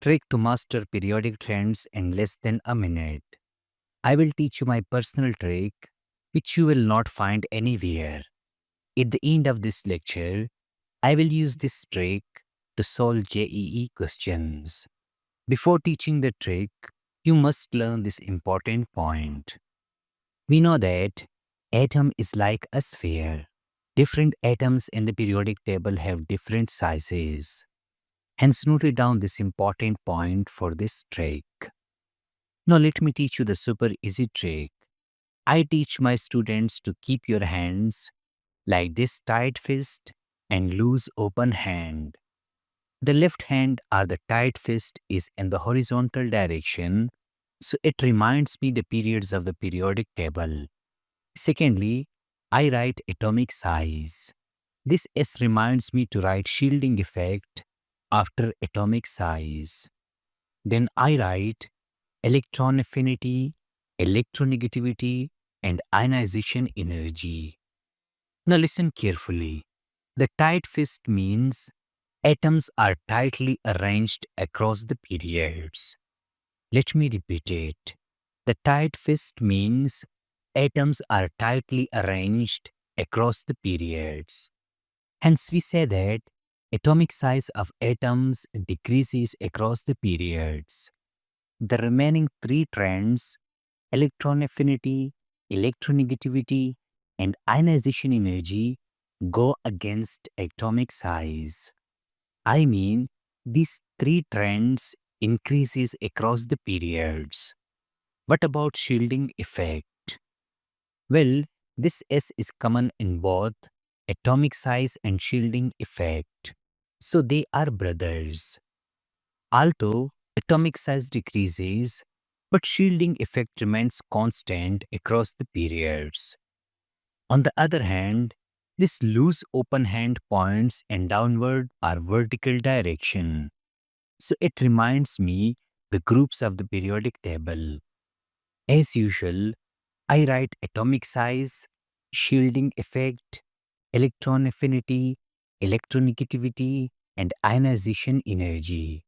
Trick to master periodic trends in less than a minute. I will teach you my personal trick, which you will not find anywhere. At the end of this lecture, I will use this trick to solve JEE questions. Before teaching the trick, you must learn this important point. We know that atom is like a sphere. Different atoms in the periodic table have different sizes. Hence, note down this important point for this trick. Now, let me teach you the super easy trick. I teach my students to keep your hands like this tight fist and loose open hand. The left hand or the tight fist is in the horizontal direction, so it reminds me the periods of the periodic table. Secondly, I write atomic size. This S reminds me to write shielding effect after atomic size. Then I write electron affinity, electronegativity, and ionization energy. Now listen carefully. The tight fist means atoms are tightly arranged across the periods. Let me repeat it. The tight fist means atoms are tightly arranged across the periods. Hence, we say that atomic size of atoms decreases across the periods. The remaining three trends, electron affinity, electronegativity, and ionization energy, go against atomic size. I mean, these three trends increases across the periods. What about shielding effect? Well, this S is common in both atomic size and shielding effect. So they are brothers. Although atomic size decreases, but shielding effect remains constant across the periods. On the other hand, this loose open hand points in downward or vertical direction. So it reminds me the groups of the periodic table. As usual, I write atomic size, shielding effect, electron affinity, electronegativity, and ionization energy.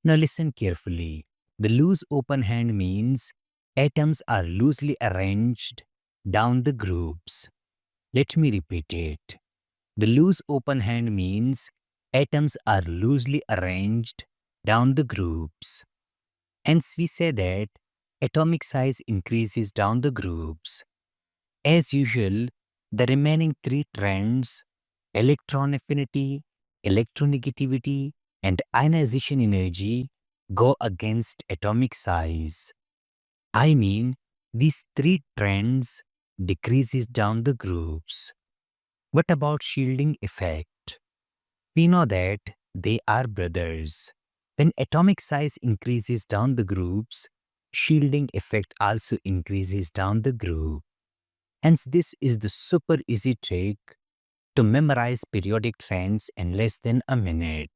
Now listen carefully. The loose open hand means atoms are loosely arranged down the groups. Let me repeat it. The loose open hand means atoms are loosely arranged down the groups. Hence, we say that atomic size increases down the groups. As usual, the remaining three trends, electron affinity, electronegativity, and ionization energy, go against atomic size. I mean, these three trends decreases down the groups. What about shielding effect? We know that they are brothers. When atomic size increases down the groups, shielding effect also increases down the group. Hence, this is the super easy trick to memorize periodic trends in less than a minute.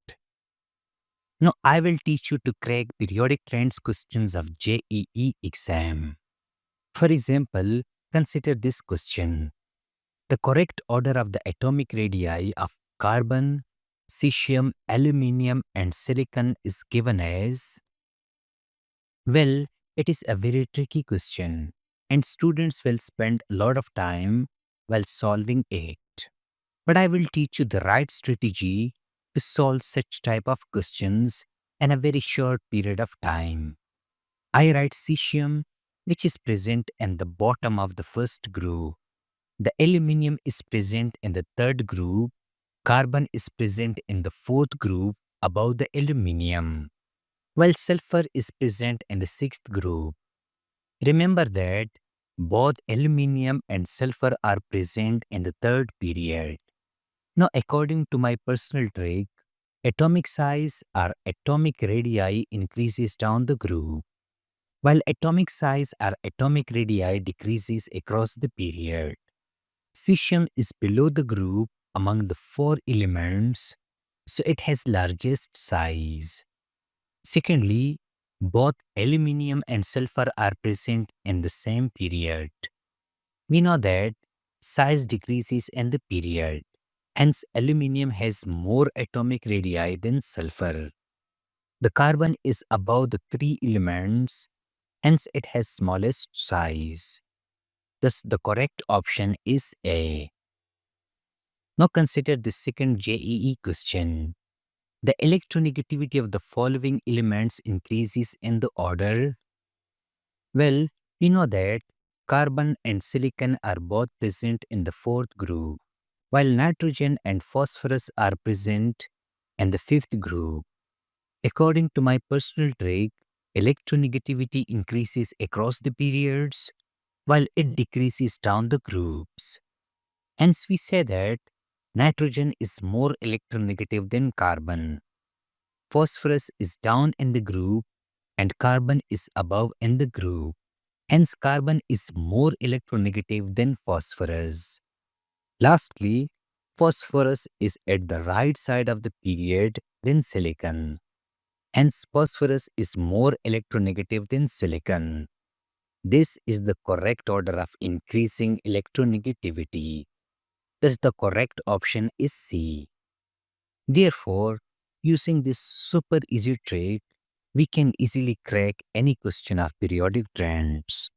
Now, I will teach you to crack periodic trends questions of JEE exam. For example, consider this question. The correct order of the atomic radii of carbon, cesium, aluminium, and silicon is given as. Well, it is a very tricky question, and students will spend a lot of time while solving it. But I will teach you the right strategy to solve such type of questions in a very short period of time. I write cesium, which is present in the bottom of the first group. The aluminium is present in the third group. Carbon is present in the fourth group above the aluminium, while sulfur is present in the sixth group. Remember that both aluminium and sulfur are present in the third period. Now, according to my personal trick, atomic size or atomic radii increases down the group, while atomic size or atomic radii decreases across the period. Cesium is below the group among the four elements, so it has largest size. Secondly, both aluminium and sulfur are present in the same period. We know that size decreases in the period. Hence, aluminium has more atomic radii than sulfur. The carbon is above the three elements, hence it has smallest size. Thus, the correct option is A. Now consider the second JEE question. The electronegativity of the following elements increases in the order. Well, we know that carbon and silicon are both present in the fourth group, while nitrogen and phosphorus are present in the fifth group. According to my personal trick, electronegativity increases across the periods while it decreases down the groups. Hence, we say that nitrogen is more electronegative than carbon. Phosphorus is down in the group and carbon is above in the group. Hence, carbon is more electronegative than phosphorus. Lastly, phosphorus is at the right side of the period than silicon. Hence, phosphorus is more electronegative than silicon. This is the correct order of increasing electronegativity. Thus, the correct option is C. Therefore, using this super easy trick, we can easily crack any question of periodic trends.